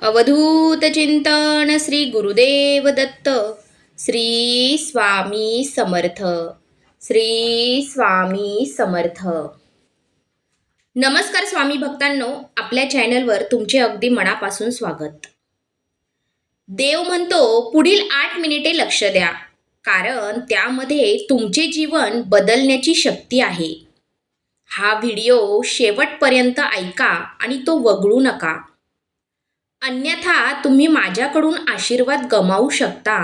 अवधूत चिंतन श्री गुरुदेव दत्त. श्री स्वामी समर्थ. श्री स्वामी समर्थ. नमस्कार स्वामी भक्तांनो, आपल्या चॅनलवर तुमचे अगदी मनापासून स्वागत. देव म्हणतो पुढील 8 मिनिटे लक्ष द्या, कारण त्यामध्ये तुमचे जीवन बदलण्याची शक्ती आहे. हा व्हिडिओ शेवटपर्यंत ऐका आणि तो वगळू नका, अन्यथा तुम्ही माझ्याकडून आशीर्वाद गमावू शकता.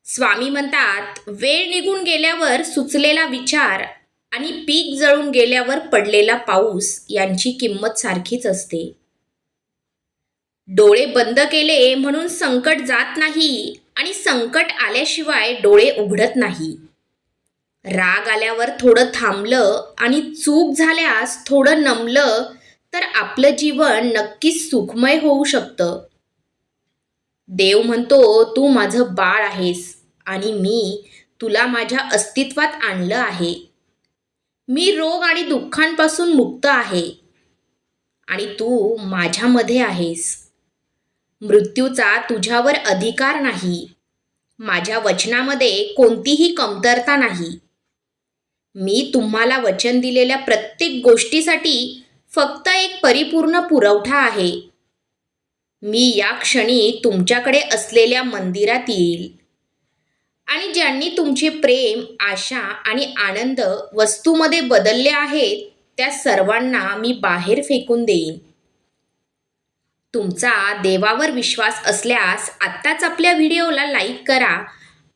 स्वामी म्हणतात, वेळ निघून गेल्यावर सुचलेला विचार आणि पीक जळून गेल्यावर पडलेला पाऊस यांची किंमत सारखीच असते. डोळे बंद केले म्हणून संकट जात नाही आणि संकट आल्याशिवाय डोळे उघडत नाही. राग आल्यावर थोडं थांबलं आणि चूक झाल्यास थोडं नमलं तर आपलं जीवन नक्कीच सुखमय होऊ शकतं. देव म्हणतो, तू माझं बाळ आहेस आणि मी तुला माझ्या अस्तित्वात आणलं आहे. मी रोग आणि दुःखांपासून मुक्त आहे आणि तू माझ्यामध्ये आहेस. मृत्यूचा तुझ्यावर अधिकार नाही. माझ्या वचनामध्ये कोणतीही कमतरता नाही. मी तुम्हाला वचन दिलेल्या प्रत्येक गोष्टीसाठी फक्त एक परिपूर्ण पुरवठा आहे. मी या क्षणी तुमच्याकडे असलेल्या मंदिरात येईल आणि ज्यांनी तुमचे प्रेम, आशा आणि आनंद वस्तूमध्ये बदलले आहेत त्या सर्वांना मी बाहेर फेकून देईन. तुमचा देवावर विश्वास असल्यास आत्ताच आपल्या व्हिडिओला लाईक करा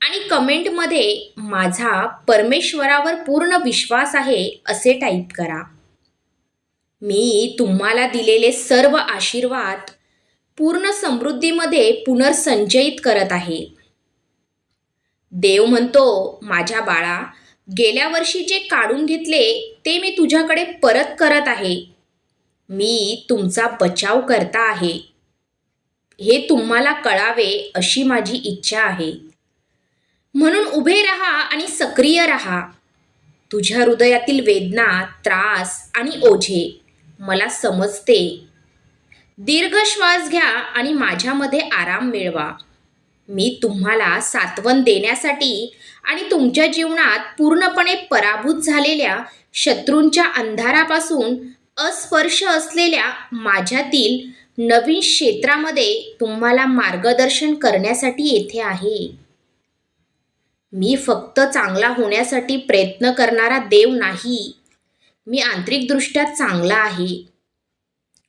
आणि कमेंटमध्ये माझा परमेश्वरावर पूर्ण विश्वास आहे असे टाईप करा. मी तुम्हाला दिलेले सर्व आशीर्वाद पूर्ण समृद्धीमध्ये पुनर्संचयित करत आहे. देव म्हणतो, माझ्या बाळा, गेल्या वर्षी जे काढून घेतले ते मी तुझ्याकडे परत करत आहे. मी तुमचा बचाव करता आहे. हे तुम्हाला कळावे अशी माझी इच्छा आहे. म्हणून उभे राहा आणि सक्रिय राहा. तुझ्या हृदयातील वेदना, त्रास आणि ओझे मला समजते. दीर्घ श्वास घ्या आणि माझ्यामध्ये आराम मिळवा. मी तुम्हाला सांत्वन देण्यासाठी आणि तुमच्या जीवनात पूर्णपणे पराभूत झालेल्या शत्रूंच्या अंधारापासून अस्पर्श असलेल्या माझ्यातील नवीन क्षेत्रामध्ये तुम्हाला मार्गदर्शन करण्यासाठी येथे आहे. मी फक्त चांगला होण्यासाठी प्रयत्न करणारा देव नाही. मी आंतरिकदृष्ट्या चांगला आहे.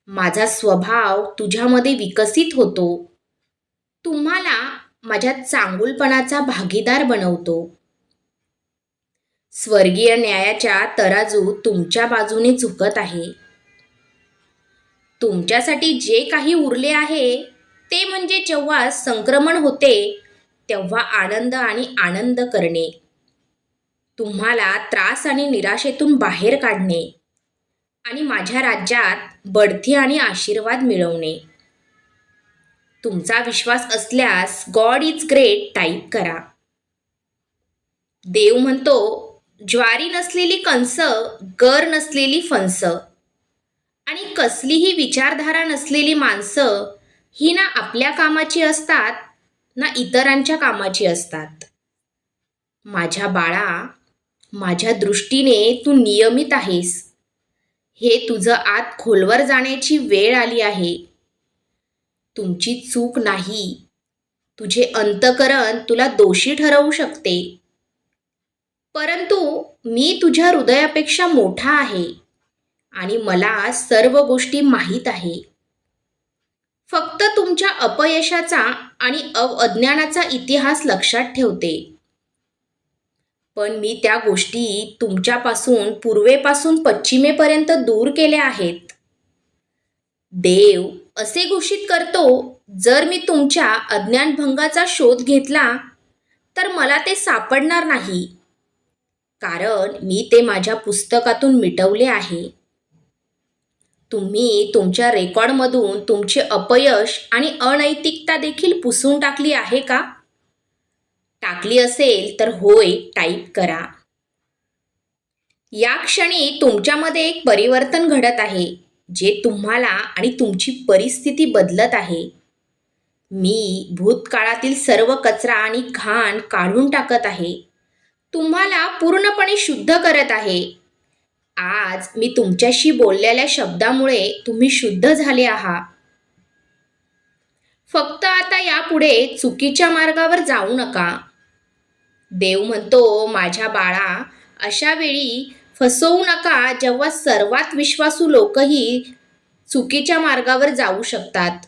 माझा स्वभाव तुझ्यामध्ये विकसित होतो. तुम्हाला माझ्या चांगुलपणाचा भागीदार बनवतो. स्वर्गीय न्यायाच्या तराजू तुमच्या बाजूने झुकत आहे. तुमच्यासाठी जे काही उरले आहे ते म्हणजे जेव्हा संक्रमण होते तेव्हा आनंद आणि आनंद करणे, तुम्हाला त्रास आणि निराशेतून बाहेर काढणे आणि माझ्या राज्यात बढती आणि आशीर्वाद मिळवणे. तुमचा विश्वास असल्यास गॉड इज ग्रेट टाईप करा. देव म्हणतो, ज्वारी नसलेली कणस, गर नसलेली फणस आणि कसलीही विचारधारा नसलेली माणसं ही ना आपल्या कामाची असतात ना इतरांच्या कामाची असतात. माझ्या बाळा, माझ्या दृष्टीने तू नियमित आहेस. हे तुझं आत खोलवर जाण्याची वेळ आली आहे. तुमची चूक नाही. तुझे अंतःकरण तुला दोषी ठरवू शकते, परंतु मी तुझ्या हृदयापेक्षा मोठा आहे आणि मला सर्व गोष्टी माहीत आहे. फक्त तुमच्या अपयशाचा आणि अज्ञानाचा इतिहास लक्षात ठेवते, पण मी त्या गोष्टी तुमच्यापासून पूर्वेपासून पश्चिमेपर्यंत दूर केल्या आहेत. देव असे घोषित करतो, जर मी तुमच्या अज्ञानभंगाचा शोध घेतला तर मला ते सापडणार नाही, कारण मी ते माझ्या पुस्तकातून मिटवले आहे. तुम्ही तुमच्या रेकॉर्डमधून तुमचे अपयश आणि अनैतिकता देखील पुसून टाकली आहे का? टाकली असेल तर होय टाईप करा. या क्षणी तुमच्यामध्ये एक परिवर्तन घडत आहे, जे तुम्हाला आणि तुमची परिस्थिती बदलत आहे. मी भूतकाळातील सर्व कचरा आणि घाण काढून टाकत आहे. तुम्हाला पूर्णपणे शुद्ध करत आहे. आज मी तुमच्याशी बोललेल्या शब्दामुळे तुम्ही शुद्ध झाले आहात. फक्त आता यापुढे चुकीच्या मार्गावर जाऊ नका. देव म्हणतो, माझ्या बाळा, अशा वेळी फसवू नका जेव्हा सर्वात विश्वासू लोकही चुकीच्या मार्गावर जाऊ शकतात.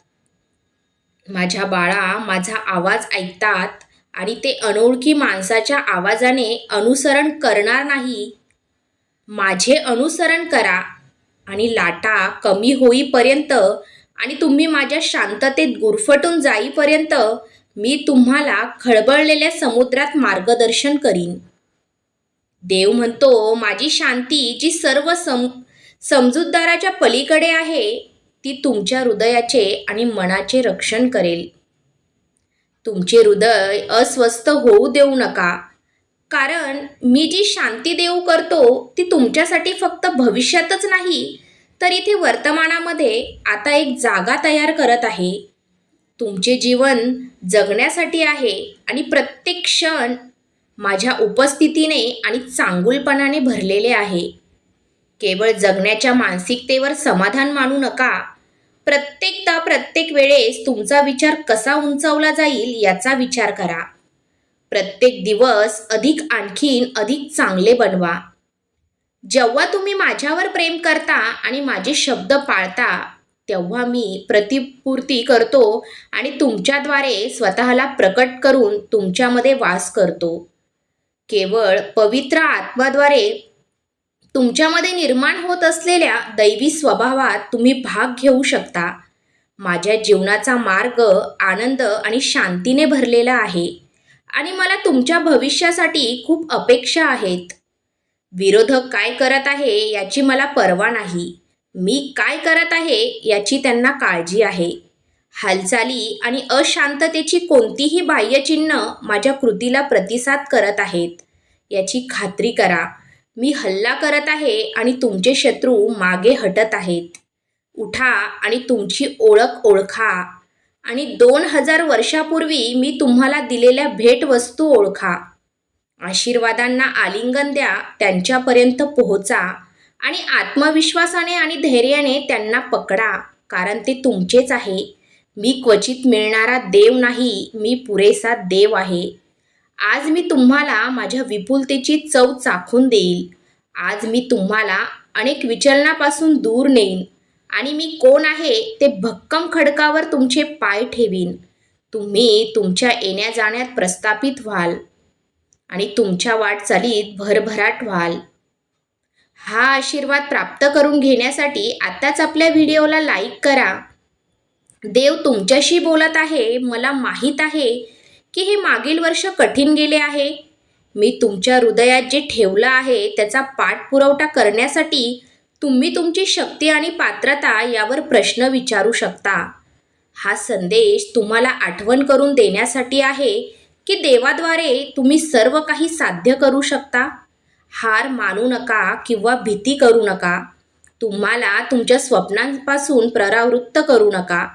माझ्या बाळा, माझा आवाज ऐकतात आणि ते अनोळखी माणसाच्या आवाजाने अनुसरण करणार नाही. माझे अनुसरण करा आणि लाटा कमी होईपर्यंत आणि तुम्ही माझ्या शांततेत गुरफटून जाईपर्यंत मी तुम्हाला खळबळलेल्या समुद्रात मार्गदर्शन करीन. देव म्हणतो, माझी शांती जी सर्व समजूतदाराच्या पलीकडे आहे, ती तुमच्या हृदयाचे आणि मनाचे रक्षण करेल. तुमचे हृदय अस्वस्थ होऊ देऊ नका, कारण मी जी शांती देऊ करतो ती तुमच्यासाठी फक्त भविष्यातच नाही, तर इथे वर्तमानामध्ये आता एक जागा तयार करत आहे. तुमचे जीवन जगण्यासाठी आहे आणि प्रत्येक क्षण माझ्या उपस्थितीने आणि चांगुलपणाने भरलेले आहे. केवळ जगण्याच्या मानसिकतेवर समाधान मानू नका. प्रत्येकदा प्रत्येक वेळेस तुमचा विचार कसा उंचावला जाईल याचा विचार करा. प्रत्येक दिवस आणखीन अधिक चांगले बनवा. जेव्हा तुम्ही माझ्यावर प्रेम करता आणि माझे शब्द पाळता, तेव्हा मी प्रतिपूर्ती करतो आणि तुमच्याद्वारे स्वतःला प्रकट करून तुमच्यामध्ये वास करतो. केवळ पवित्र आत्म्याद्वारे तुमच्यामध्ये निर्माण होत असलेल्या दैवी स्वभावात तुम्ही भाग घेऊ शकता. माझ्या जीवनाचा मार्ग आनंद आणि शांतीने भरलेला आहे आणि मला तुमच्या भविष्यासाठी खूप अपेक्षा आहेत. विरोधक काय करत आहे याची मला पर्वा नाही. मी काय करत आहे याची त्यांना काळजी आहे. हालचाली आणि अशांततेची कोणतीही बाह्यचिन्ह माझ्या कृतीला प्रतिसाद करत आहेत याची खात्री करा. मी हल्ला करत आहे आणि तुमचे शत्रू मागे हटत आहेत. उठा आणि तुमची ओळख ओळखा आणि 2000 वर्षापूर्वी मी तुम्हाला दिलेल्या भेटवस्तू ओळखा. आशीर्वादांना आलिंगन द्या, त्यांच्यापर्यंत पोहोचा आणि आत्मविश्वासाने आणि धैर्याने त्यांना पकडा, कारण ते तुमचेच आहे. मी क्वचित मिळणारा देव नाही, मी पुरेसा देव आहे. आज मी तुम्हाला माझ्या विपुलतेची चव चाखून देईल. आज मी तुम्हाला अनेक विचलनापासून दूर नेईन आणि मी कोण आहे ते भक्कम खडकावर तुमचे पाय ठेवीन. तुम्ही तुमच्या येण्या जाण्यात प्रस्थापित व्हाल आणि तुमच्या वाटचालीत भरभराट व्हाल. हा आशीर्वाद प्राप्त करून घेण्यासाठी आत्ताच आपल्या व्हिडिओला लाईक करा. देव तुमच्याशी बोलत आहे. मला माहीत आहे की हे मागील वर्ष कठीण गेले आहे. मी तुमच्या हृदयात जे ठेवलं आहे त्याचा पाठपुरावा करण्यासाठी तुम्ही तुमची शक्ती आणि पात्रता यावर प्रश्न विचारू शकता. हा संदेश तुम्हाला आठवण करून देण्यासाठी आहे की देवाद्वारे तुम्ही सर्व काही साध्य करू शकता. हार मानू नका किंवा भीती करू नका. तुम्हाला तुमच्या स्वप्नांपासून परावृत्त करू नका.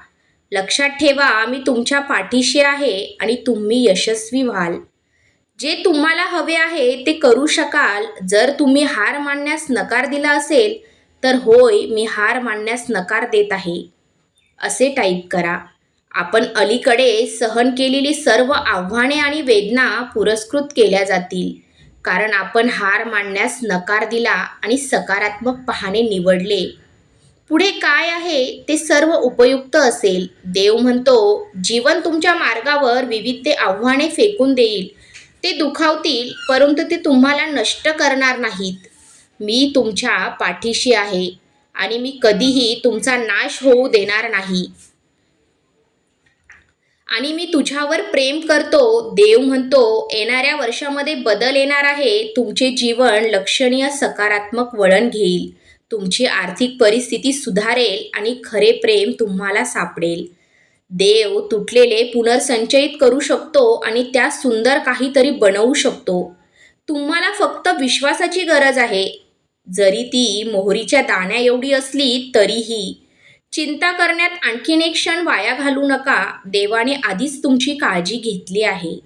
लक्षात ठेवा, मी तुमच्या पाठीशी आहे आणि तुम्ही यशस्वी व्हाल. जे तुम्हाला हवे आहे ते करू शकाल. जर तुम्ही हार मानण्यास नकार दिला असेल तर होय, मी हार मानण्यास नकार देत आहे असे टाईप करा. आपण अलीकडे सहन केलेली सर्व आव्हाने आणि वेदना पुरस्कृत केल्या जातील, कारण आपण हार मानण्यास नकार दिला आणि सकारात्मक पाहणे निवडले. पुढे काय आहे ते सर्व उपयुक्त असेल. देव म्हणतो, जीवन तुमच्या मार्गावर विविध आव्हाने फेकून देईल. ते दुखावतील, परंतु ते तुम्हाला नष्ट करणार नाहीत. मी तुमच्या पाठीशी आहे आणि मी कधीही तुमचा नाश होऊ देणार नाही आणि मी तुझ्यावर प्रेम करतो. देव म्हणतो, येणाऱ्या वर्षामध्ये बदल येणार आहे. तुमचे जीवन लक्षणीय सकारात्मक वळण घेईल. तुमची आर्थिक परिस्थिती सुधारेल आणि खरे प्रेम तुम्हाला सापडेल. देव तुटलेले पुनर्संचयित करू शकतो आणि त्या सुंदर काहीतरी बनवू शकतो. तुम्हाला फक्त विश्वासाची गरज आहे. जरी ती मोहरीच्या दाण्या एवढी असली तरीही. चिंता करण्यात आणखीन एक क्षण वाया घालवू नका. देवाने आधीच तुमची काळजी घेतली आहे.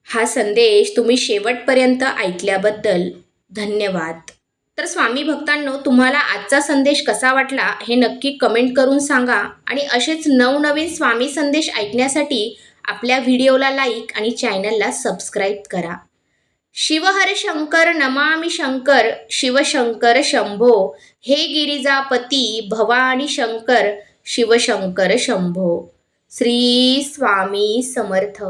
हा संदेश तुम्ही शेवटपर्यंत ऐकल्याबद्दल धन्यवाद. तर स्वामी भक्तांनो, तुम्हाला आजचा संदेश कसा वाटला हे नक्की कमेंट करून सांगा. आणि असेच नवनवीन स्वामी संदेश ऐकण्यासाठी आपल्या व्हिडिओला लाईक आणि चॅनलला सबस्क्राईब करा. शिव हर शंकर नमामि शंकर, शिवशंकर शंभो, हे गिरिजापती भवानी शंकर, शिवशंकर शंभो. श्री स्वामी समर्थ.